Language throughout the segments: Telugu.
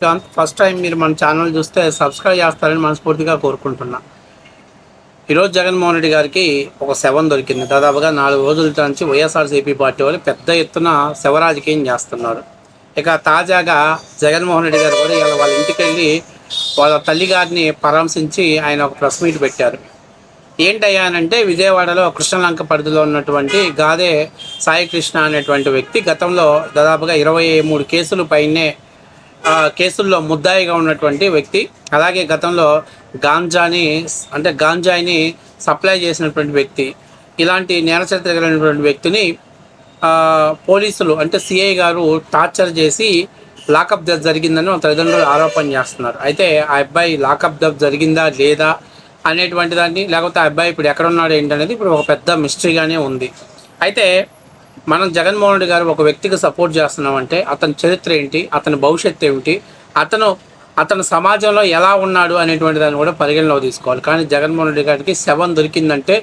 ఫస్ట్ టైం మీరు మన ఛానల్ చూస్తే సబ్స్క్రైబ్ చేస్తారని మనస్ఫూర్తిగా కోరుకుంటున్నా. ఈరోజు జగన్మోహన్ రెడ్డి గారికి ఒక శవం దొరికింది. దాదాపుగా 4 రోజుల నుంచి వైఎస్ఆర్సీపీ పార్టీ వాళ్ళు పెద్ద ఎత్తున శవ రాజకీయం చేస్తున్నారు. ఇక తాజాగా జగన్మోహన్ రెడ్డి గారు కూడా ఇలా వాళ్ళ ఇంటికి వెళ్ళి వాళ్ళ తల్లి గారిని పరామర్శించి ఆయన ఒక ప్రెస్ మీట్ పెట్టారు. ఏంటయ్యా అంటే విజయవాడలో కృష్ణలంక పరిధిలో ఉన్నటువంటి గాదే సాయి కృష్ణ అనేటువంటి వ్యక్తి గతంలో దాదాపుగా 23 కేసులు పైనే కేసుల్లో ముద్దాయిగా ఉన్నటువంటి వ్యక్తి. అలాగే గతంలో గాంజాయిని సప్లై చేసినటువంటి వ్యక్తి. ఇలాంటి నేర చరిత్ర కలిగినటువంటి వ్యక్తిని పోలీసులు అంటే సిఐ గారు టార్చర్ చేసి లాకప్ డెత్ జరిగిందని తల్లిదండ్రులు ఆరోపణ చేస్తున్నారు. అయితే ఆ అబ్బాయి లాకప్ డెత్ జరిగిందా లేదా అనేటువంటి దాన్ని, లేకపోతే ఆ అబ్బాయి ఇప్పుడు ఎక్కడున్నాడు ఏంటనేది ఇప్పుడు ఒక పెద్ద మిస్టరీగానే ఉంది. అయితే మనం జగన్మోహన్ రెడ్డి గారు ఒక వ్యక్తికి సపోర్ట్ చేస్తున్నామంటే అతని చరిత్ర ఏంటి, అతని భవిష్యత్తు ఏమిటి, అతను సమాజంలో ఎలా ఉన్నాడు అనేటువంటి దాన్ని కూడా పరిగణలో తీసుకోవాలి. కానీ జగన్మోహన్ రెడ్డి గారికి శవం దొరికిందంటే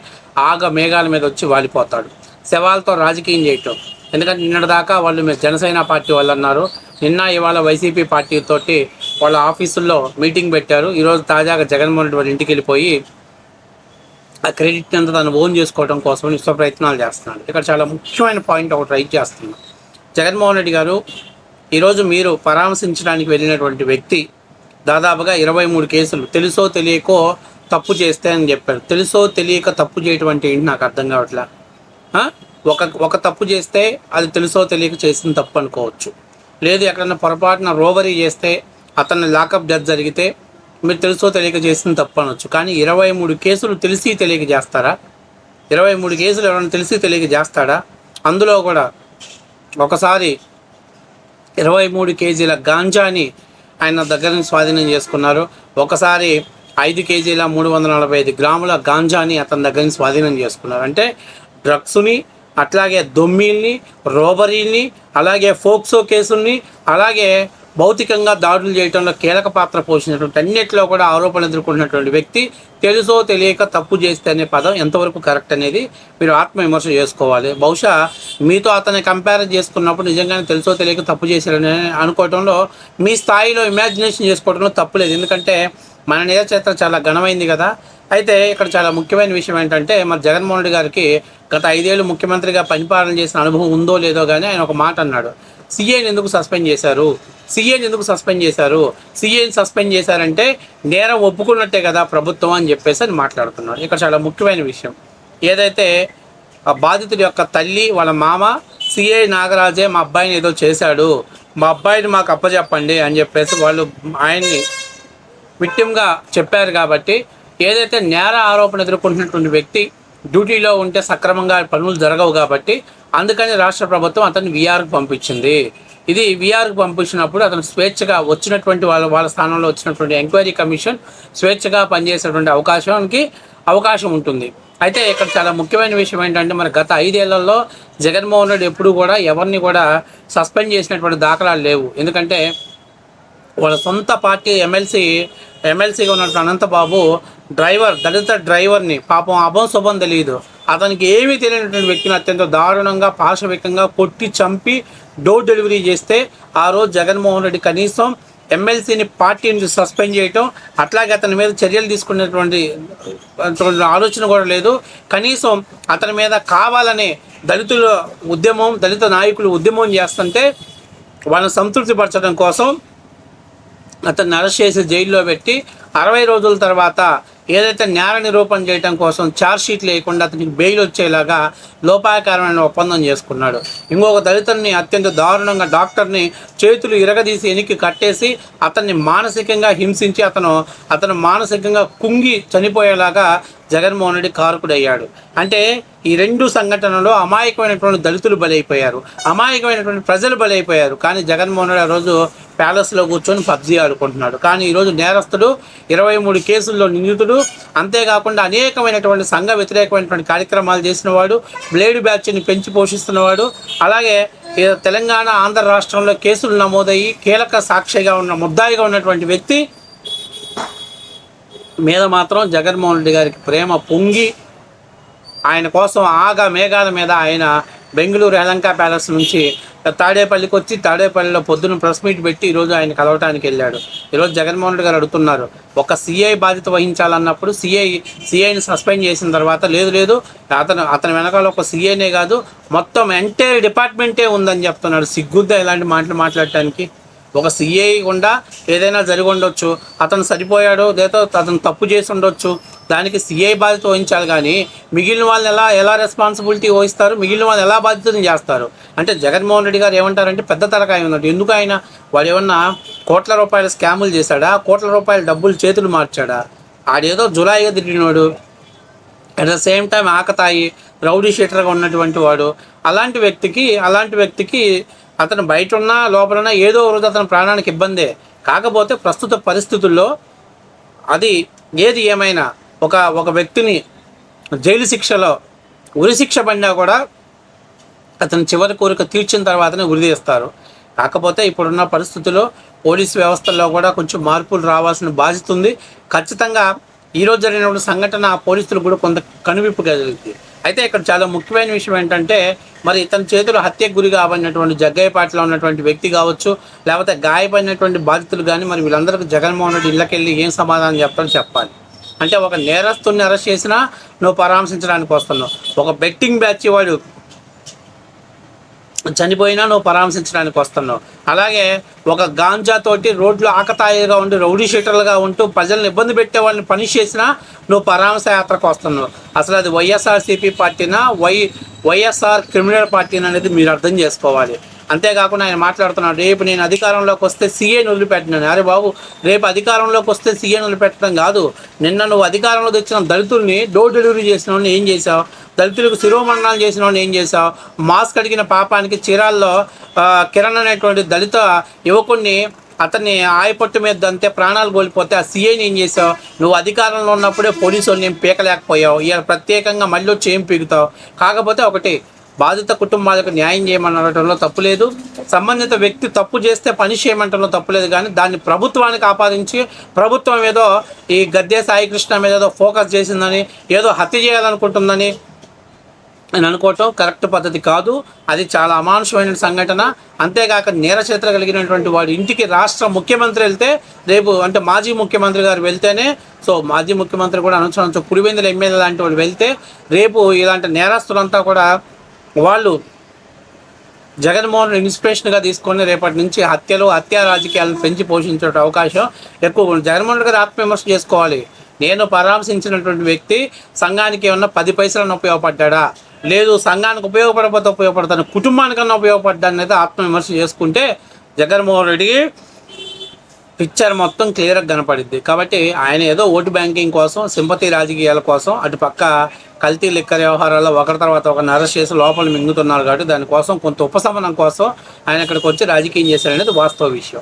మేఘాల మీద వచ్చి వాలిపోతాడు. శవాలతో రాజకీయం చేయటం. ఎందుకంటే నిన్నటిదాకా వాళ్ళు మీరు జనసేన పార్టీ వాళ్ళు అన్నారు, ఇవాళ వైసీపీ పార్టీతోటి వాళ్ళ ఆఫీసుల్లో మీటింగ్ పెట్టారు. ఈరోజు తాజాగా జగన్మోహన్ రెడ్డి వాళ్ళ ఇంటికి వెళ్ళిపోయి ఆ క్రెడిట్ అంతా తను ఓన్ చేసుకోవడం కోసం విశ్వ ప్రయత్నాలు చేస్తున్నాడు. ఇక్కడ చాలా ముఖ్యమైన పాయింట్ ఒకటి రైట్ చేస్తున్నాం. జగన్మోహన్ రెడ్డి గారు ఈరోజు మీరు పరామర్శించడానికి వెళ్ళినటువంటి వ్యక్తి దాదాపుగా 23 కేసులు తెలుసో తెలియకో తప్పు చేస్తే అని చెప్పారు. తెలుసో తెలియక తప్పు చేయటం అంటే ఏంటి నాకు అర్థం కావట్లా. ఒక తప్పు చేస్తే అది తెలుసో తెలియక చేసిన తప్పు అనుకోవచ్చు. లేదు ఎక్కడన్నా పొరపాటున రోబరీ చేస్తే అతన్ని లాకప్ డెత్ జరిగితే మీరు తెలుసో తెలియక చేసిన తప్పు అనొచ్చు. కానీ 23 కేసులు తెలిసి తెలియక చేస్తారా? 23 కేసులు ఎవరైనా తెలిసి తెలియక చేస్తాడా? అందులో కూడా ఒకసారి 23 కేజీల గాంజాని ఆయన దగ్గర నుంచి స్వాధీనం చేసుకున్నారు. ఒకసారి 5 కేజీల 345 గ్రాముల గాంజాని అతని దగ్గర నుంచి స్వాధీనం చేసుకున్నారు. అంటే డ్రగ్స్ని, అట్లాగే దొమ్మిల్ని, రోబరీని, అలాగే ఫోక్సో కేసుల్ని, అలాగే భౌతికంగా దాడులు చేయడంలో కీలక పాత్ర పోషించినటువంటి అన్నింటిలో కూడా ఆరోపణలు ఎదుర్కొంటున్నటువంటి వ్యక్తి తెలుసో తెలియక తప్పు చేస్తే అనే పదం ఎంతవరకు కరెక్ట్ అనేది మీరు ఆత్మవిమర్శ చేసుకోవాలి. బహుశా మీతో అతన్ని కంపేర్ చేసుకున్నప్పుడు నిజంగానే తెలుసో తెలియక తప్పు చేశారని అనుకోవడంలో మీ స్థాయిలో ఇమాజినేషన్ చేసుకోవడంలో తప్పులేదు. ఎందుకంటే మన నేర చరిత్ర చాలా ఘనమైంది కదా. అయితే ఇక్కడ చాలా ముఖ్యమైన విషయం ఏంటంటే మరి జగన్మోహన్ రెడ్డి గారికి గత 5 ఏళ్ళు ముఖ్యమంత్రిగా పరిపాలన చేసిన అనుభవం ఉందో లేదో కానీ ఆయన ఒక మాట అన్నాడు, సీఏని ఎందుకు సస్పెండ్ చేశారు, సీఏని సస్పెండ్ చేశారంటే నేరం ఒప్పుకున్నట్టే కదా ప్రభుత్వం అని చెప్పేసి అని మాట్లాడుతున్నాడు. ఇక్కడ చాలా ముఖ్యమైన విషయం ఏదైతే బాధితుడి యొక్క తల్లి వాళ్ళ మామ సిఐ నాగరాజే మా అబ్బాయిని ఏదో చేశాడు, మా అబ్బాయిని మాకు అప్పచెప్పండి అని చెప్పేసి వాళ్ళు ఆయన్ని విక్టిమ్గా చెప్పారు. కాబట్టి ఏదైతే నేర ఆరోపణ ఎదుర్కొంటున్నటువంటి వ్యక్తి డ్యూటీలో ఉంటే సక్రమంగా పనులు జరగవు కాబట్టి అందుకని రాష్ట్ర ప్రభుత్వం అతన్ని వీఆర్కి పంపించింది. ఇది వీఆర్కి పంపించినప్పుడు అతను స్వేచ్ఛగా వచ్చినటువంటి వాళ్ళ స్థానంలో వచ్చినటువంటి ఎంక్వైరీ కమిషన్ స్వేచ్ఛగా పనిచేసేటువంటి అవకాశం ఉంటుంది. అయితే ఇక్కడ చాలా ముఖ్యమైన విషయం ఏంటంటే మరి గత 5 ఏళ్లలో జగన్మోహన్ రెడ్డి ఎప్పుడు కూడా ఎవరిని కూడా సస్పెండ్ చేసినటువంటి దాఖలాలు లేవు. ఎందుకంటే వాళ్ళ సొంత పార్టీ ఎమ్మెల్సీగా ఉన్నటువంటి అనంతబాబు దళిత డ్రైవర్ని పాపం అభంశుభం తెలియదు, అతనికి ఏమీ తెలియనటువంటి వ్యక్తిని అత్యంత దారుణంగా పాశవికంగా కొట్టి చంపి డోర్ డెలివరీ చేస్తే ఆ రోజు జగన్మోహన్ రెడ్డి కనీసం ఎమ్మెల్సీని పార్టీ నుంచి సస్పెండ్ చేయటం, అట్లాగే అతని మీద చర్యలు తీసుకునేటువంటి ఆలోచన కూడా లేదు. కనీసం అతని మీద కావాలనే దళిత నాయకులు ఉద్యమం చేస్తుంటే వాళ్ళని సంతృప్తిపరచడం కోసం అతన్ని అరెస్ట్ చేసి జైల్లో పెట్టి 60 రోజుల తర్వాత ఏదైతే నేర నిరూపణ చేయడం కోసం ఛార్జ్షీట్ లేకుండా అతనికి బెయిల్ వచ్చేలాగా లోపాయకరమైన ఒప్పందం చేసుకున్నాడు. ఇంకొక దళితుడిని అత్యంత దారుణంగా డాక్టర్ని చేతులు ఇరగదీసి వెనక్కి కట్టేసి అతన్ని మానసికంగా హింసించి అతను మానసికంగా కుంగి చనిపోయేలాగా జగన్మోహన్ రెడ్డి కారకుడయ్యాడు. అంటే ఈ 2 సంఘటనలో అమాయకమైనటువంటి దళితులు బలైపోయారు, అమాయకమైనటువంటి ప్రజలు బలైపోయారు. కానీ జగన్మోహన్ రెడ్డి ఆ రోజు ప్యాలెస్లో కూర్చొని పబ్జీ ఆడుకుంటున్నాడు. కానీ ఈరోజు నేరస్తుడు, 23 కేసుల్లో నిందితుడు, అంతేకాకుండా అనేకమైనటువంటి సంఘ వ్యతిరేకమైనటువంటి కార్యక్రమాలు చేసినవాడు, బ్లేడ్ బ్యాచ్ని పెంచి పోషిస్తున్నవాడు, అలాగే తెలంగాణ ఆంధ్ర రాష్ట్రంలో కేసులు నమోదయ్యి కీలక సాక్షిగా ముద్దాయిగా ఉన్నటువంటి వ్యక్తి మీద మాత్రం జగన్మోహన్ రెడ్డి గారికి ప్రేమ పొంగి ఆయన కోసం మేఘాల మీద ఆయన బెంగళూరు యలంక ప్యాలెస్ నుంచి తాడేపల్లికి వచ్చి తాడేపల్లిలో పొద్దున్న ప్రెస్ మీట్ పెట్టి ఈరోజు ఆయన కలవటానికి వెళ్ళాడు. ఈరోజు జగన్మోహన్ రెడ్డి గారు అడుగుతున్నారు, ఒక సిఐ బాధ్యత వహించాలన్నప్పుడు సిఐని సస్పెండ్ చేసిన తర్వాత లేదు అతని వెనకాల ఒక సిఐనే కాదు మొత్తం ఎంటైర్ డిపార్ట్మెంటే ఉందని చెప్తున్నాడు. సిగ్గుద్దా ఇలాంటి మాటలు మాట్లాడటానికి? ఒక సిఐ గుండా ఏదైనా జరిగి ఉండొచ్చు, అతను సరిపోయాడో లేదో అతను తప్పు చేసి ఉండొచ్చు, దానికి సిఐ బాధ్యత వహించాలి. కానీ మిగిలిన వాళ్ళని ఎలా రెస్పాన్సిబిలిటీ వహిస్తారు, మిగిలిన వాళ్ళు ఎలా బాధ్యతను చేస్తారు? అంటే జగన్మోహన్ రెడ్డి గారు ఏమంటారంటే పెద్ద తలకాయ ఉన్నట్టు. ఎందుకు ఆయన వాడు ఏమన్నా కోట్ల రూపాయల స్కాములు చేశాడా, కోట్ల రూపాయల డబ్బులు చేతులు మార్చాడా? ఆడేదో జులాయిగా తిరిగినోడు, అట్ ద సేమ్ టైం ఆకతాయి రౌడీ షీటర్గా ఉన్నటువంటి వాడు. అలాంటి వ్యక్తికి అతను బయట ఉన్నా లోపలన్నా ఏదో రోజు అతని ప్రాణానికి ఇబ్బందే. కాకపోతే ప్రస్తుత పరిస్థితుల్లో అది ఏది ఏమైనా ఒక వ్యక్తిని జైలు శిక్షలో ఉరిశిక్ష పడినా కూడా అతని చివరి కోరిక తీర్చిన తర్వాతనే ఉరిదీస్తారు. కాకపోతే ఇప్పుడున్న పరిస్థితుల్లో పోలీసు వ్యవస్థల్లో కూడా కొంచెం మార్పులు రావాల్సిన బాధ్యత ఉంది. ఖచ్చితంగా ఈరోజు జరిగినప్పుడు సంఘటన పోలీసులు కూడా కొంత కనువిప్పు కలిగింది. అయితే ఇక్కడ చాలా ముఖ్యమైన విషయం ఏంటంటే, మరి ఇతని చేతులు హత్యకు గురి కాబడినటువంటి జగ్గయ్యపేటలో ఉన్నటువంటి వ్యక్తి కావచ్చు, లేకపోతే గాయపడినటువంటి బాధితులు కానీ, మరి వీళ్ళందరికీ జగన్మోహన్ రెడ్డి ఇళ్ళకెళ్ళి ఏం సమాధానం చెప్పాలి. అంటే ఒక నేరస్తుని అరెస్ట్ చేసినా నువ్వు పరామర్శించడానికి వస్తున్నావు, ఒక బెట్టింగ్ బ్యాచ్ వాడు చనిపోయినా నువ్వు పరామర్శించడానికి వస్తున్నావు, అలాగే ఒక గాంజాతోటి రోడ్లు ఆకతాయిగా ఉండి రౌడీ షీటర్లుగా ఉంటూ ప్రజలను ఇబ్బంది పెట్టే వాళ్ళని పనిష్ చేసినా నువ్వు పరామర్శ యాత్రకు వస్తున్నావు. అసలు అది వైఎస్ఆర్సీపీ పార్టీనా వైఎస్ఆర్ క్రిమినల్ పార్టీనా అనేది మీరు అర్థం చేసుకోవాలి. అంతేకాకుండా ఆయన మాట్లాడుతున్నాడు, రేపు నేను అధికారంలోకి వస్తే సీఏని వదిలిపెట్టినాను. అరే బాబు, రేపు అధికారంలోకి వస్తే సీఏని వదిలిపెట్టడం కాదు, నిన్న నువ్వు అధికారంలో తెచ్చిన దళితుల్ని డోర్ డెలివరీ చేసిన వాళ్ళని ఏం చేసావు, దళితులకు శిరోమండనాలు చేసిన వాళ్ళని ఏం చేసావు, మాస్క్ అడిగిన పాపానికి చీరాల్లో కిరణ్ అనేటువంటి దళిత యువకుడిని అతన్ని ఆయపట్టు మీద అంతే ప్రాణాలు కోల్పోతే ఆ సీఐని ఏం చేసావు? నువ్వు అధికారంలో ఉన్నప్పుడే పోలీసు వాళ్ళని ఏం పీకలేకపోయావు, ఇలా ప్రత్యేకంగా మళ్ళీ వచ్చి ఏం పీకుతావు? కాకపోతే ఒకటి, బాధిత కుటుంబాలకు న్యాయం చేయమనడంలో తప్పులేదు, సంబంధిత వ్యక్తి తప్పు చేస్తే పని చేయమంటంలో తప్పులేదు. కానీ దాన్ని ప్రభుత్వానికి ఆపాదించి ప్రభుత్వం ఏదో ఈ గద్దె సాయికృష్ణ మీద ఏదో ఫోకస్ చేసిందని, ఏదో హత్య చేయాలనుకుంటుందని అని అనుకోవటం కరెక్ట్ పద్ధతి కాదు. అది చాలా అమానుషమైన సంఘటన. అంతేకాక నేరచరిత్ర కలిగినటువంటి వాడు ఇంటికి రాష్ట్ర ముఖ్యమంత్రి వెళ్తే, రేపు అంటే మాజీ ముఖ్యమంత్రి గారు వెళ్తేనే, సో మాజీ ముఖ్యమంత్రి కూడా అనొచ్చు పులివెందుల ఎమ్మెల్యే లాంటి వాళ్ళు వెళ్తే, రేపు ఇలాంటి నేరస్తులంతా కూడా వాళ్ళు జగన్మోహన్ ఇన్స్పిరేషన్గా తీసుకొని రేపటి నుంచి హత్యా రాజకీయాలను పెంచి పోషించే అవకాశం ఎక్కువ ఉంది. జగన్మోహన్ రెడ్డి గారు ఆత్మవిమర్శ చేసుకోవాలి. నేను పరామర్శించినటువంటి వ్యక్తి సంఘానికి ఏమన్నా 10 పైసలను ఉపయోగపడ్డా, లేదు సంఘానికి ఉపయోగపడకపోతే ఉపయోగపడతాను, కుటుంబానికన్నా ఉపయోగపడ్డా అనేది ఆత్మవిమర్శ చేసుకుంటే జగన్మోహన్ రెడ్డికి పిక్చర్ మొత్తం క్లియర్గా కనపడిద్ది. కాబట్టి ఆయన ఏదో ఓటు బ్యాంకింగ్ కోసం, సింపతి రాజకీయాల కోసం, అటు పక్క కల్తీ లిక్కర్ వ్యవహారాల్లో ఒకరి తర్వాత ఒకరిని అరెస్ట్ చేసి లోపల మింగుతున్నారు. కాబట్టి దానికోసం కొంత ఉపశమనం కోసం ఆయన ఇక్కడికి వచ్చి రాజకీయం చేశారనేది వాస్తవ విషయం.